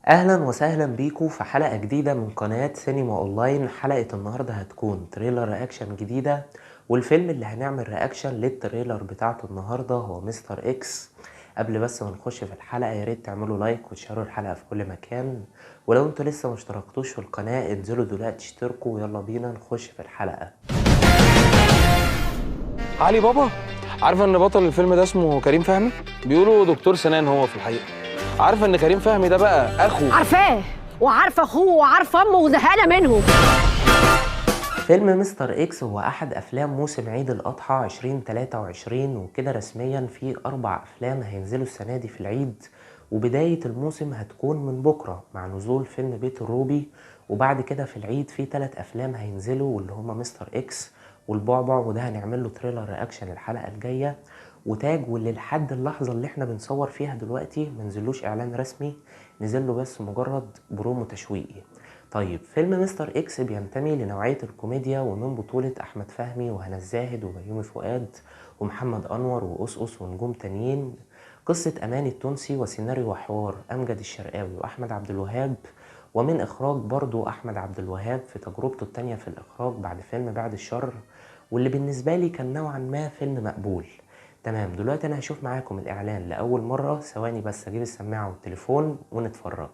اهلا وسهلا بيكم في حلقة جديدة من قناة سينما اونلاين. حلقة النهاردة هتكون تريلر رياكشن جديدة، والفيلم اللي هنعمل رياكشن للتريلر بتاعته النهاردة هو مستر اكس. قبل بس ما نخش في الحلقة ياريت تعملوا لايك وتشاركوا الحلقة في كل مكان، ولو انتوا لسه مشتركتوش في القناة انزلوا دلوقتي اشتركوا ويلا بينا نخش في الحلقة. علي بابا، عارفه ان بطل الفيلم ده اسمه كريم فهمي؟ بيقولوا دكتور سنان هو في الحقيقه. عارفه ان كريم فهمي ده بقى اخو؟ عارفاه وعارفه اخوه وعارفه امه وزهقانه منهم. فيلم مستر اكس هو احد افلام موسم عيد الاضحى 2023، وكده رسميا في 4 افلام هينزلوا السنه دي في العيد، وبدايه الموسم هتكون من بكره مع نزول فيلم بيت الروبي، وبعد كده في العيد في 3 افلام هينزلوا واللي هما مستر اكس والبعبع، وده هنعمل له تريلر رياكشن الحلقه الجايه، وتاج واللي لحد اللحظه اللي احنا بنصور فيها دلوقتي منزلوش اعلان رسمي، نزل له بس مجرد برومو تشويقي. طيب فيلم مستر اكس بينتمي لنوعية الكوميديا، ومن بطولة أحمد فهمي وهنا الزاهد وبيومي فؤاد ومحمد أنور وأسقس ونجوم تانيين. قصة أماني التونسي وسيناريو وحوار أمجد الشرقاوي وأحمد عبد الوهاب، ومن إخراج برضو أحمد عبد الوهاب في تجربته التانية في الإخراج بعد فيلم بعد الشر، واللي بالنسبة لي كان نوعا ما فيلم مقبول. تمام، دلوقتي أنا هشوف معاكم الإعلان لأول مرة، ثواني بس أجيب السماعة والتليفون ونتفرج.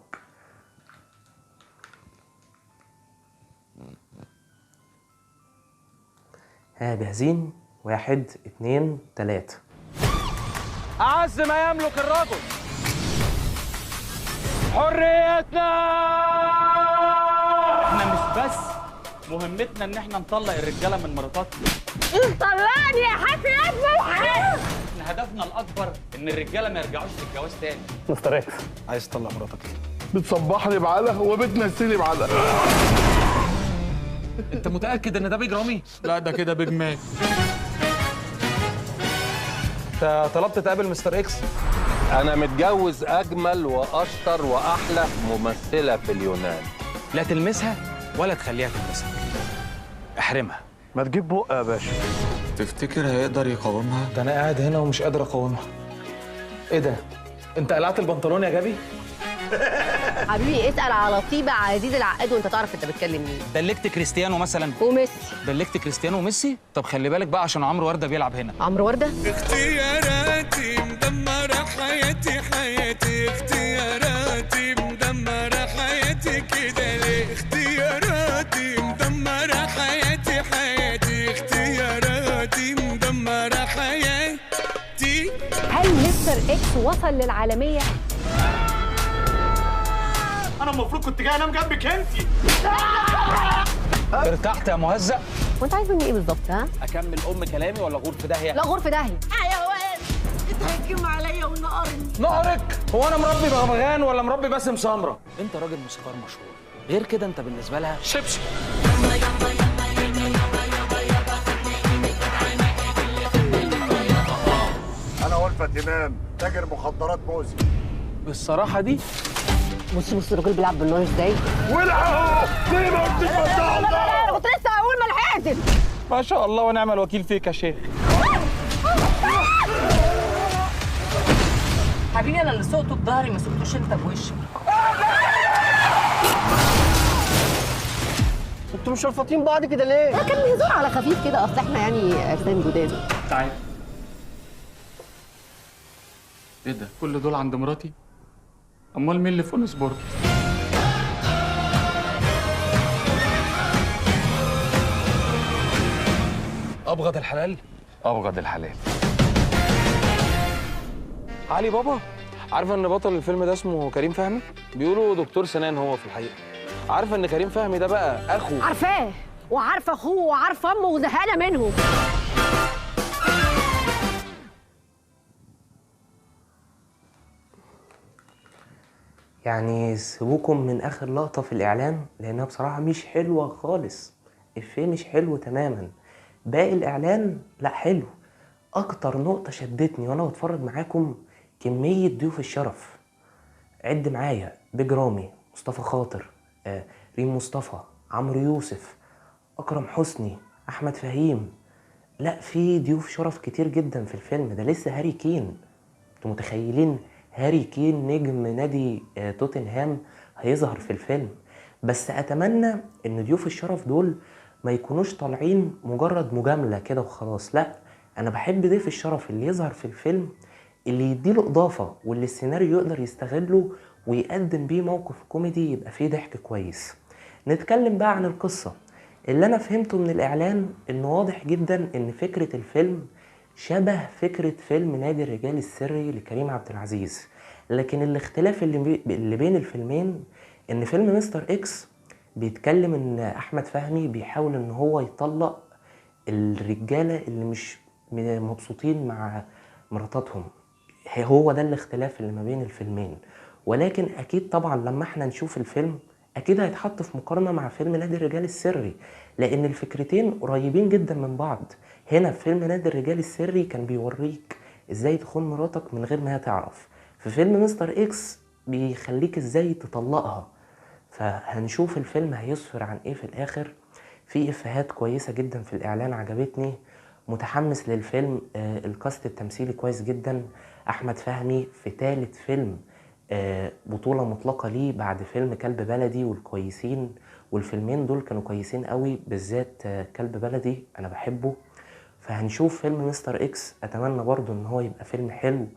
ها جاهزين؟ 1 2 3. أعز ما يملك الرجل حريتنا. احنا مش بس مهمتنا ان احنا نطلق الرجاله من مراتاتنا، طلعني يا حافي يا ابن الحلال. احنا هدفنا الاكبر ان الرجاله ما يرجعوش للجواز تاني. مستر اكس، عايز تطلق مراتك؟ بتصبحني بعلق وبتنسيني بعلق. انت متاكد ان ده بيج رامي؟ لا ده كده بيج ماك. انت طلبت تقابل مستر اكس؟ أنا متجوز أجمل وأشطر وأحلى ممثلة في اليونان. لا تلمسها ولا تخليها تلمسها، احرمها. ما تجيب بق يا باشا. تفتكر هيقدر يقاومها؟ ده انا قاعد هنا ومش قادر اقاومها. ايه ده؟ انت قلعت البنطلون يا جابي؟ حبيبي اسال على طيبه عزيز العقاد وانت تعرف انت بتكلم مين. دلكت كريستيانو مثلا؟ وميسي. دلكت كريستيانو وميسي؟ طب خلي بالك بقى عشان عمرو ورده بيلعب هنا. عمرو ورده؟ اختياراتي مدمرة حياتي حياتي، اختياراتي مدمرة حياتي كده ليه؟ اختياراتي مدمرة حياتي حياتي، اختياراتي مدمرة حياتي. هل مستر اكس وصل للعالميه؟ انا المفروض كنت جاي انام جنبك انتي. ارتحت يا مهزأ؟ وانت عايز مني ايه بالظبط؟ ها؟ اكمل كلامي ولا غور في داهيه؟ لا غور في داهيه. اتهجم عليا ونقرني. نهرك؟ هو انا مربي بغبغان ولا مربي باسم سمره؟ انت راجل موسيقار مشهور، غير كده انت بالنسبه لها شبشب. انا ولفت امام، تاجر مخدرات مؤذي. بالصراحه دي بص الراجل بيلعب بالنار ازاي؟ ولعوا زي ما قلت لك. انا كنت لسه هقول ما لحقتش. ما شاء الله ونعم الوكيل فيك يا شيخ. حبيبي انا اللي سقته بظهري ما سقتوش انت بوشك. انتوا مش رافضين بعض كده ليه؟ ده كان هزار على خفيف كده، اصل احنا يعني اجسام جداد. تعال. ايه ده؟ كل دول عند مراتي؟ امال مين اللي في اونسبورج؟ ابغض الحلال. أبغض الحلال. علي بابا، عارفه ان بطل الفيلم ده اسمه كريم فهمي؟ بيقولوا دكتور سنان هو في الحقيقه. عارفه ان كريم فهمي ده بقى اخو؟ عارفاه وعارفه اخوه وعارفه امه وزهقانه منهم. يعني سيبوكم من اخر لقطة في الاعلان لانها بصراحة مش حلوة خالص، الفيلم مش حلو تماما. باقي الاعلان لا حلو. اكتر نقطة شدتني وانا بتفرج معاكم كمية ضيوف الشرف. عد معايا: بيج رامي، مصطفى خاطر، ريم مصطفى، عمرو يوسف، اكرم حسني، احمد فهيم. لا في ضيوف شرف كتير جدا في الفيلم ده. لسه هاري كين، انتوا متخيلين هاري كين نجم نادي توتنهام هيظهر في الفيلم، بس اتمنى ان ضيوف الشرف دول ما يكونوش طالعين مجرد مجاملة كده وخلاص. لا، انا بحب ضيف الشرف اللي يظهر في الفيلم، اللي يديله اضافة واللي السيناريو يقدر يستغله ويقدم بيه موقف كوميدي يبقى فيه ضحك كويس. نتكلم بقى عن القصة. اللي انا فهمته من الاعلان انه واضح جدا ان فكرة الفيلم شبه فكرة فيلم نادي الرجال السري لكريم عبد العزيز، لكن الاختلاف اللي بين الفيلمين ان فيلم مستر اكس بيتكلم ان احمد فهمي بيحاول ان هو يطلق الرجالة اللي مش مبسوطين مع مراتاتهم. هو ده الاختلاف اللي ما بين الفيلمين، ولكن اكيد طبعا لما احنا نشوف الفيلم اكيد هيتحط في مقارنة مع فيلم نادي الرجال السري، لان الفكرتين قريبين جدا من بعض. هنا في فيلم نادي الرجال السري كان بيوريك ازاي تخون مراتك من غير ما هي تعرف، في فيلم مستر اكس بيخليك ازاي تطلقها. فهنشوف الفيلم هيسفر عن ايه في الاخر. في افيهات كويسة جدا في الاعلان عجبتني، متحمس للفيلم. الكاست التمثيلي كويس جدا. احمد فهمي في ثالث فيلم بطولة مطلقة ليه بعد فيلم كلب بلدي والكويسين، والفيلمين دول كانوا كويسين قوي، بالذات كلب بلدي انا بحبه. فهنشوف فيلم مستر اكس، اتمنى برضو ان هو يبقى فيلم حلو.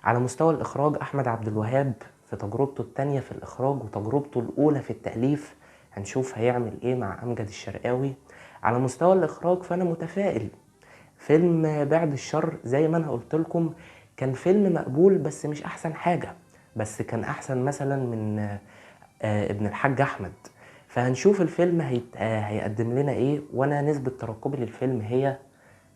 على مستوى الاخراج احمد عبد الوهاب في تجربته التانية في الاخراج وتجربته الاولى في التأليف، هنشوف هيعمل ايه مع امجد الشرقاوي. على مستوى الاخراج فانا متفائل. فيلم بعد الشر زي ما انا قلت لكم كان فيلم مقبول بس مش احسن حاجة، بس كان احسن مثلا من ابن الحاج احمد. فهنشوف الفيلم هيقدم لنا ايه، وانا نسبة ترقبي للفيلم هي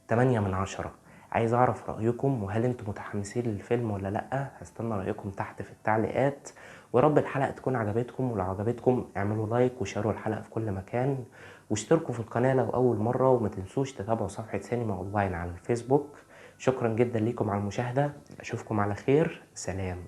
8/10. عايز اعرف رأيكم، وهل انتم متحمسين للفيلم ولا لا؟ هستنى رأيكم تحت في التعليقات. ويا رب الحلقة تكون عجبتكم، ولو عجبتكم اعملوا لايك وشاروا الحلقة في كل مكان، واشتركوا في القناة لو اول مرة، وما تنسوش تتابعوا صفحة سينما اونلاين على الفيسبوك. شكرا جدا ليكم على المشاهدة، اشوفكم على خير، سلام.